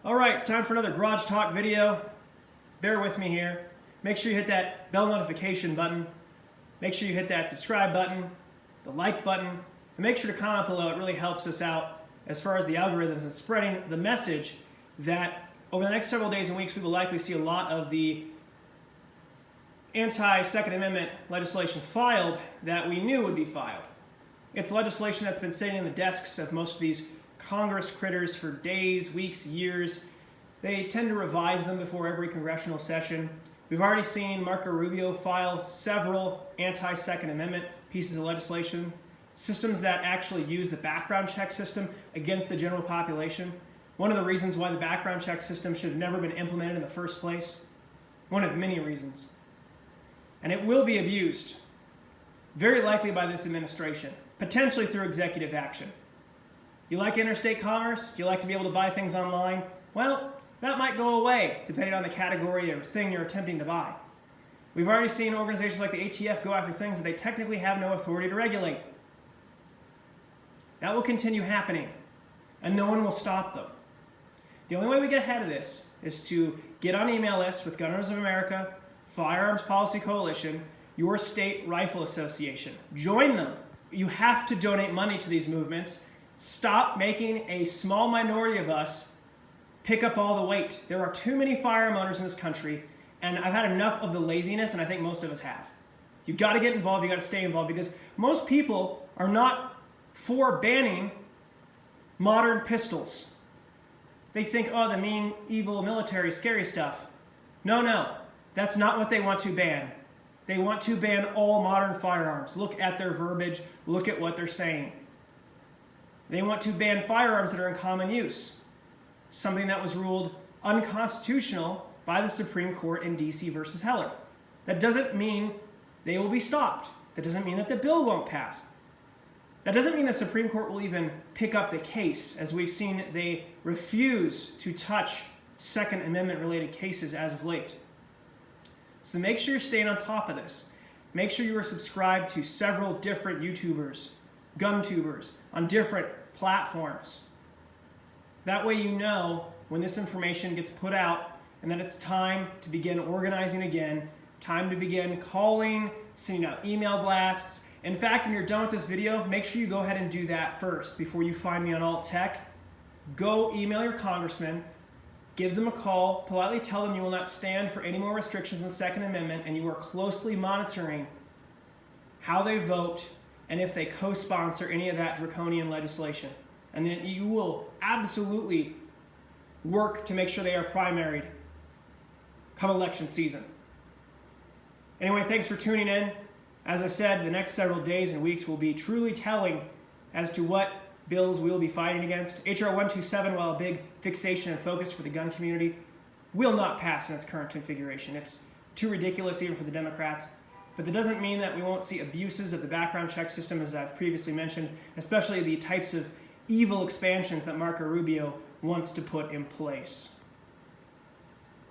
Alright, it's time for another Garage Talk video. Bear with me here. Make sure you hit that bell notification button. Make sure you hit that subscribe button, the like button, and make sure to comment below. It really helps us out as far as the algorithms and spreading the message that over the next several days and weeks we will likely see a lot of the anti-Second Amendment legislation filed that we knew would be filed. It's legislation that's been sitting in the desks of most of these Congress critters for days, weeks, years. They tend to revise them before every congressional session. We've already seen Marco Rubio file several anti-Second Amendment pieces of legislation, systems that actually use the background check system against the general population. One of the reasons why the background check system should have never been implemented in the first place. One of many reasons. And it will be abused, very likely by this administration, potentially through executive action. You like interstate commerce? You like to be able to buy things online? Well, that might go away depending on the category or thing you're attempting to buy. We've already seen organizations like the ATF go after things that they technically have no authority to regulate. That will continue happening, and no one will stop them. The only way we get ahead of this is to get on email lists with Gun Owners of America, Firearms Policy Coalition, your state rifle association. Join them. You have to donate money to these movements. Stop making a small minority of us pick up all the weight. There are too many firearm owners in this country, and I've had enough of the laziness, and I think most of us have. You've got to get involved, you've got to stay involved, because most people are not for banning modern pistols. They think, oh, the mean, evil military, scary stuff. No, that's not what they want to ban. They want to ban all modern firearms. Look at their verbiage, look at what they're saying. They want to ban firearms that are in common use, something that was ruled unconstitutional by the Supreme Court in D.C. versus Heller. That doesn't mean they will be stopped. That doesn't mean that the bill won't pass. That doesn't mean the Supreme Court will even pick up the case. As we've seen, they refuse to touch Second Amendment related cases as of late. So make sure you're staying on top of this. Make sure you are subscribed to several different YouTubers, gun tubers, on different platforms. That way you know when this information gets put out and that it's time to begin organizing again, time to begin calling, sending out email blasts. In fact, when you're done with this video, make sure you go ahead and do that first before you find me on Alt Tech. Go email your congressman, give them a call, politely tell them you will not stand for any more restrictions on the Second Amendment, and you are closely monitoring how they vote and if they co-sponsor any of that draconian legislation. And then you will absolutely work to make sure they are primaried come election season. Anyway, thanks for tuning in. As I said, the next several days and weeks will be truly telling as to what bills we will be fighting against. H.R. 127, while a big fixation and focus for the gun community, will not pass in its current configuration. It's too ridiculous even for the Democrats. But that doesn't mean that we won't see abuses of the background check system, as I've previously mentioned, especially the types of evil expansions that Marco Rubio wants to put in place.